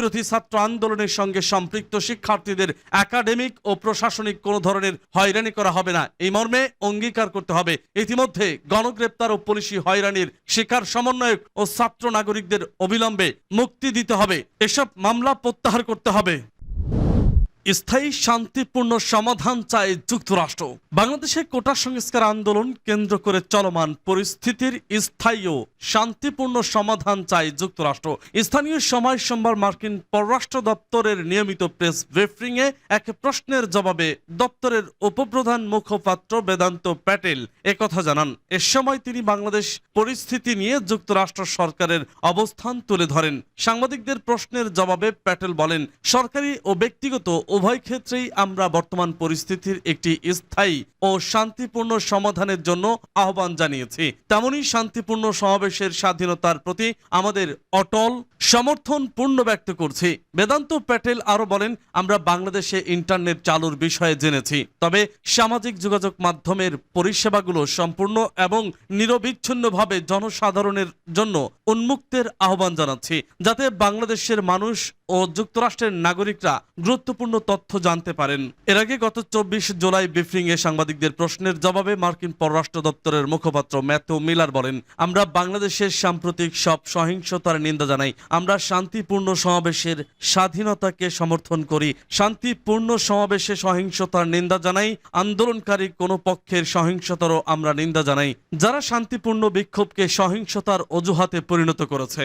বিরোধী ছাত্র আন্দোলনের সঙ্গে সম্পৃক্ত শিক্ষার্থীদের একাডেমিক ও প্রশাসনিক কোনো ধরনের হয়রানি করা হবে না, এই মর্মে অঙ্গীকার করতে হবে। ইতিমধ্যে গণগ্রেপ্তার ও পুলিশি হয়রানির শিকার সমন্বয়ক ও ছাত্র নাগরিকদের অবিলম্বে মুক্তি দিতে হবে। এসব মামলা প্রত্যাহার করতে হবে। স্থায়ী শান্তিপূর্ণ সমাধান চায় যুক্তরাষ্ট্র। বাংলাদেশে কোটা সংস্কার আন্দোলন কেন্দ্র করে চলমান পরিস্থিতির স্থায়ী ও শান্তিপূর্ণ সমাধান চায় যুক্তরাষ্ট্র। স্থানীয় সময় সোমবার মার্কিন পররাষ্ট্র দপ্তরের নিয়মিত প্রেস ব্রিফিংয়ে এক প্রশ্নের জবাবে দপ্তরের উপপ্রধান মুখপাত্র বেদান্ত প্যাটেল একথা জানান। এ সময় তিনি বাংলাদেশ পরিস্থিতি নিয়ে যুক্তরাষ্ট্র সরকারের অবস্থান তুলে ধরেন। সাংবাদিকদের প্রশ্নের জবাবে প্যাটেল বলেন, সরকারি ও ব্যক্তিগত উভয় ক্ষেত্রেই আমরা বর্তমান পরিস্থিতির একটি স্থায়ী ও শান্তিপূর্ণ সমাধানের জন্য আহ্বান জানিয়েছি। তেমনি শান্তিপূর্ণ সমাবেশের স্বাধীনতার প্রতি আমাদের অটল সমর্থন পূর্ণ ব্যক্ত করছি। বেদান্ত প্যাটেল আরো বলেন, আমরা বাংলাদেশে ইন্টারনেট চালুর বিষয়ে জেনেছি, তবে সামাজিক যোগাযোগ মাধ্যমের পরিষেবাগুলো সম্পূর্ণ এবং নিরবিচ্ছিন্নভাবে জনসাধারণের জন্য উন্মুক্তের আহ্বান জানাচ্ছি, যাতে বাংলাদেশের মানুষ ও যুক্তরাষ্ট্রের নাগরিকরা গুরুত্বপূর্ণ তথ্য জানতে পারেন। এর আগে গত 24 জুলাই ব্রিফিংয়ে সাংবাদিকদের প্রশ্নের জবাবে মার্কিন পররাষ্ট্র দপ্তরের মুখপাত্র ম্যাথু মিলার বলেন, আমরা বাংলাদেশের সাম্প্রতিক সব সহিংসতার নিন্দা জানাই। আমরা শান্তিপূর্ণ সমাবেশের স্বাধীনতাকে সমর্থন করি। শান্তিপূর্ণ সমাবেশে সহিংসতার নিন্দা জানাই। আন্দোলনকারী কোনো পক্ষের সহিংসতারও আমরা নিন্দা জানাই, যারা শান্তিপূর্ণ বিক্ষোভকে সহিংসতার অজুহাতে পরিণত করেছে।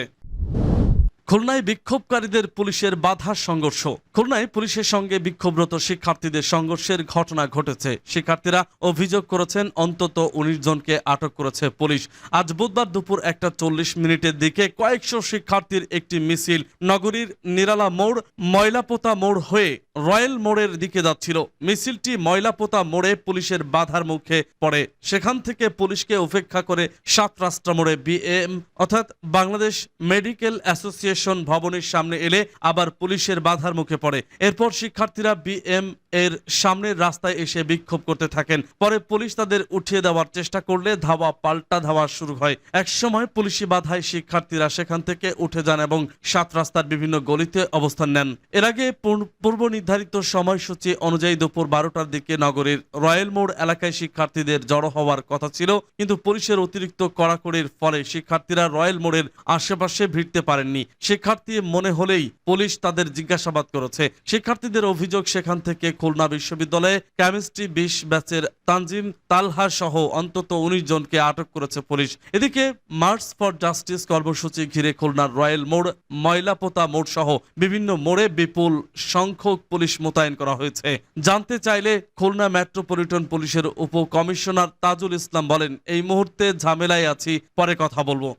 খুলনায় বিক্ষোভকারীদের পুলিশের বাধা সংঘর্ষ। খুলনায় পুলিশের সঙ্গে বিক্ষোভরত শিক্ষার্থীদের সংঘর্ষের ঘটনা ঘটেছে। শিক্ষার্থীরা অভিযোগ করেছেন অন্তত 19 জনকে আটক করেছে পুলিশ। আজ বুধবার দুপুর 1:40 দিকে কয়েকশো শিক্ষার্থীর একটি মিছিল নগরীর নিরালা মোড় ময়লাপোতা মোড় হয়ে রয়্যাল মোড়ের দিকে যাচ্ছিল। মিছিলটি ময়লাপোতা মোড়ে পুলিশের বাধার মুখে পড়ে। সেখান থেকে পুলিশকে উপেক্ষা করে 7 রাস্তা মোড়ে বিএম অর্থাৎ বাংলাদেশ মেডিকেল অ্যাসোসিয়েশন ভবনের সামনে এলে আবার পুলিশের বাধার মুখে পড়ে। এরপর শিক্ষার্থীরা বিএম এর সামনের রাস্তায় এসে বিক্ষোভ করতে থাকেন। পরে পুলিশ তাদের উঠিয়ে দেওয়ার চেষ্টা করলে ধাওয়া পাল্টা ধাওয়া শুরু হয়। একসময় পুলিশি বাধায় শিক্ষার্থীরা সেখান থেকে উঠে যান এবং 7 রাস্তার বিভিন্ন গলিতে অবস্থান নেন। এর আগে পূর্ব নির্ধারিত সময়সূচি অনুযায়ী দুপুর 12টার দিকে নগরীর রয়্যাল মোড় এলাকায় শিক্ষার্থীদের জড়ো হওয়ার কথা ছিল, কিন্তু পুলিশের অতিরিক্ত কড়াকড়ির ফলে শিক্ষার্থীরা রয়্যাল মোড়ের আশেপাশে ভিড়তে পারেননি। শিক্ষার্থী মনে হলেই পুলিশ তাদের জিজ্ঞাসাবাদ করেছে। শিক্ষার্থীদের অভিযোগ, সেখান থেকে খুলনা বিশ্ববিদ্যালয়ে কেমিস্ট্রি 20 ব্যাচের তানজিম তালহা সহ অন্তত 19 জনকে আটক করেছে পুলিশ। এদিকে মার্চ ফর জাস্টিস কর্মসূচি ঘিরে খুলনার রয়্যাল মোড় ময়লাপোতা মোড় সহ বিভিন্ন মোড়ে বিপুল সংখ্যক পুলিশ মোতায়েন করা হয়েছে। জানতে চাইলে খুলনা মেট্রোপলিটন পুলিশের উপকমিশনার তাজুল ইসলাম বলেন, এই মুহূর্তে ঝামেলায় আছি, পরে কথা বলবো।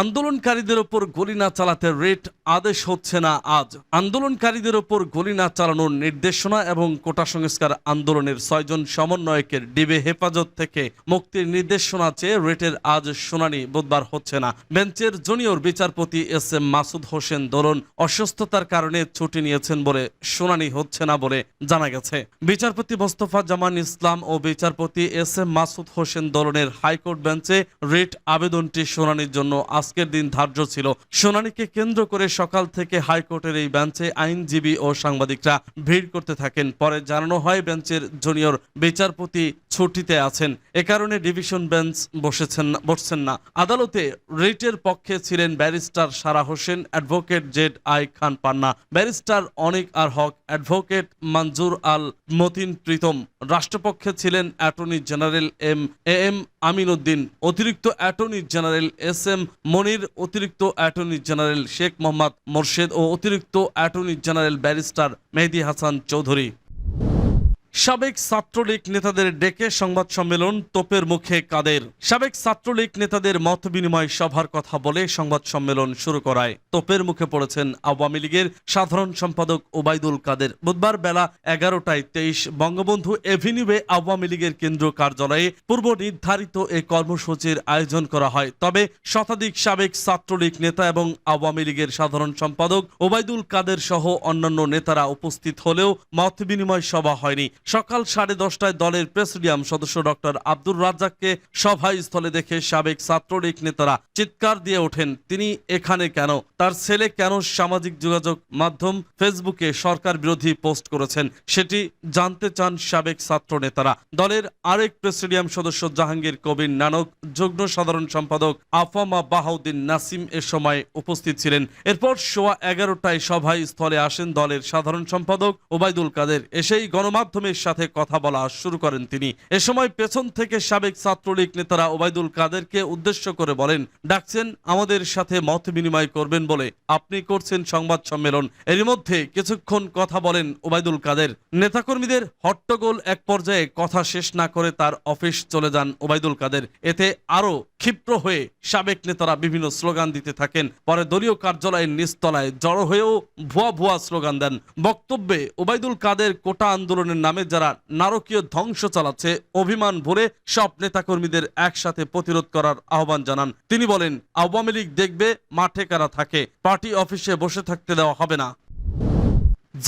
আন্দোলনকারীদের ওপর গুলি না চালাতে রেট আদেশ হচ্ছে না আজ। আন্দোলনকারীদের ওপর গুলি না চালানোর নির্দেশনা এবং কোটা সংস্কার আন্দোলনের 6 জন সমন্বয়কের ডিবি হেফাজত থেকে মুক্তির নির্দেশনা চেয়ে রেটের আজ শুনানি বুধবার হচ্ছে না। বেঞ্চের জুনিয়র বিচারপতি SM মাসুদ হোসেন দোলন অসুস্থতার কারণে ছুটি নিয়েছেন বলে শুনানি হচ্ছে না বলে জানা গেছে। বিচারপতি মোস্তফা জামান ইসলাম ও বিচারপতি SM মাসুদ হোসেন দোলনের হাইকোর্ট বেঞ্চে রিট আবেদনটি শুনানির জন্য আজকের দিন ধার্য ছিল। শুনানিকে কেন্দ্র করে সকাল থেকে হাইকোর্টের এই বেঞ্চে আইনজীবী ও সাংবাদিকরা ভিড় করতে থাকেন। পরে জানানো হয় বেঞ্চের জুনিয়র বিচারপতি ছুটিতে আছেন, এ কারণে ডিভিশন বেঞ্চ বসছেন না। আদালতে রিটের পক্ষে ছিলেন ব্যারিস্টার সারা হোসেন, অ্যাডভোকেট ZI খান পান্না, ব্যারিস্টার অনিক আর হক, অ্যাডভোকেট মঞ্জুর আল মতিন প্রীতম। রাষ্ট্রপক্ষে ছিলেন attorney general AM Amin Uddin, অতিরিক্ত অ্যাটর্নি জেনারেল SM মনির, অতিরিক্ত অ্যাটর্নি জেনারেল শেখ মোহাম্মদ মোর্শেদ ও অতিরিক্ত অ্যাটর্নি জেনারেল ব্যারিস্টার মেহেদী হাসান চৌধুরী। সাবেক ছাত্রলীগ নেতাদের ডেকে সংবাদ সম্মেলন, তোপের মুখে কাদের। সাবেক ছাত্রলীগ নেতাদের মত বিনিময় সভার কথা বলে সংবাদ সম্মেলন শুরু করায় তোপের মুখে পড়েছেন আওয়ামী লীগের সাধারণ সম্পাদক ওবায়দুল কাদের। বুধবার বেলা 11টায় 23 বঙ্গবন্ধু এভিনিউয়ে আওয়ামী লীগের কেন্দ্রীয় কার্যালয়ে পূর্ব নির্ধারিত এই কর্মসূচির আয়োজন করা হয়। তবে শতাধিক সাবেক ছাত্রলীগ নেতা এবং আওয়ামী লীগের সাধারণ সম্পাদক ওবায়দুল কাদের সহ অন্যান্য নেতারা উপস্থিত হলেও মত বিনিময় সভা হয়নি। সকাল 10:30টায় দলের প্রেসিডিয়াম সদস্য ডক্টর আব্দুর রাজ্জাককে সভাস্থলে দেখে সাবেক ছাত্রলীগ নেতারা চিৎকার দিয়ে ওঠেন, তিনি এখানে কেন? তার ছেলে কেন সামাজিক যোগাযোগ মাধ্যম ফেসবুকে সরকার বিরোধী পোস্ট করেছেন সেটি জানতে চান সাবেক ছাত্র নেতারা। দলের আরেক প্রেসিডিয়াম সদস্য জাহাঙ্গীর কবির নানক, যুগ্ম সাধারণ সম্পাদক আফামা বাহাউদ্দিন নাসিম এ সময় উপস্থিত ছিলেন। এরপর 11:15টায় সভাস্থলে আসেন দলের সাধারণ সম্পাদক ওবায়দুল কাদের। এসেই গণমাধ্যমের সাথে কথা বলা শুরু করেন তিনি। এ সময় পেছন থেকে সাবেক ছাত্রলীগ নেতারা ওবায়দুল কাদেরকে উদ্দেশ্য করে বলেন, ডাকছেন আমাদের সাথে মত বিনিময় করবেন বলে আপনি করছেন সংবাদ সম্মেলন। এর মধ্যে কিছুক্ষণ কথা বলেন ওবায়দুল কাদের। নেতাকর্মীদের হট্টগোল এক পর্যায়ে কথা শেষ না করে তার অফিস চলে যান ওবায়দুল কাদের। এতে আরো ক্ষিপ্র হয়ে সাবেক নেতারা বিভিন্ন স্লোগান দিতে থাকেন। পরে দলীয় কার্যালয়ের নিচতলায় জড়ো হয়েও ভুয়া স্লোগান দেন। বক্তব্যে ওবায়দুল কাদের কোটা আন্দোলনের নামে যারা নারকীয় ধ্বংস চালাচ্ছে অভিমান ভরে সব নেতাকর্মীদের একসাথে প্রতিরোধ করার আহ্বান জানান। তিনি বলেন, আওয়ামী লীগ দেখবে মাঠে কারা থাকে, পার্টি অফিসে বসে থাকতে দেওয়া হবে না।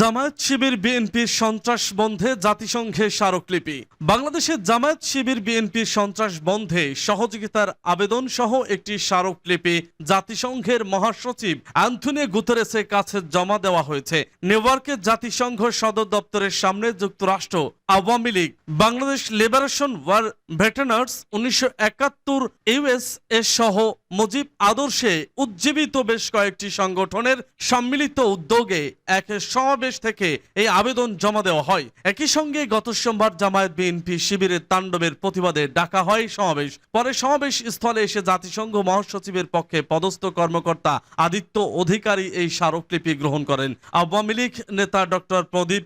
জামায়াত শিবির বিএনপির সন্ত্রাস বন্ধে জাতিসংঘে স্মারকলিপি। বাংলাদেশের জামায়াত শিবির বিএনপির সন্ত্রাস বন্ধে সহযোগিতার আবেদন সহ একটি স্মারকলিপি জাতিসংঘের মহাসচিব অ্যান্থনিও গুতেরেসের কাছে জমা দেওয়া হয়েছে। নিউ ইয়র্কের জাতিসংঘ সদর দপ্তরের সামনে যুক্তরাষ্ট্র, Awami League, Bangladesh liberation war veterans, 1971 US এর সহ মুজিব আদর্শে উজ্জীবিত বেশ কয়েকটি সংগঠনের সম্মিলিত উদ্যোগে এক সমাবেশ থেকে এই আবেদন জমা দেওয়া হয়। একই সঙ্গে গত সোমবার জামায়াত বিএনপি শিবিরের তাণ্ডবের প্রতিবাদে ডাকা হয় সমাবেশ। পরে সমাবেশ স্থলে এসে জাতিসংঘ মহাসচিবের পক্ষে পদস্থ কর্মকর্তা আদিত্য অধিকারী এই স্মারকলিপি গ্রহণ করেন। আওয়ামী লীগ নেতা ডক্টর প্রদীপ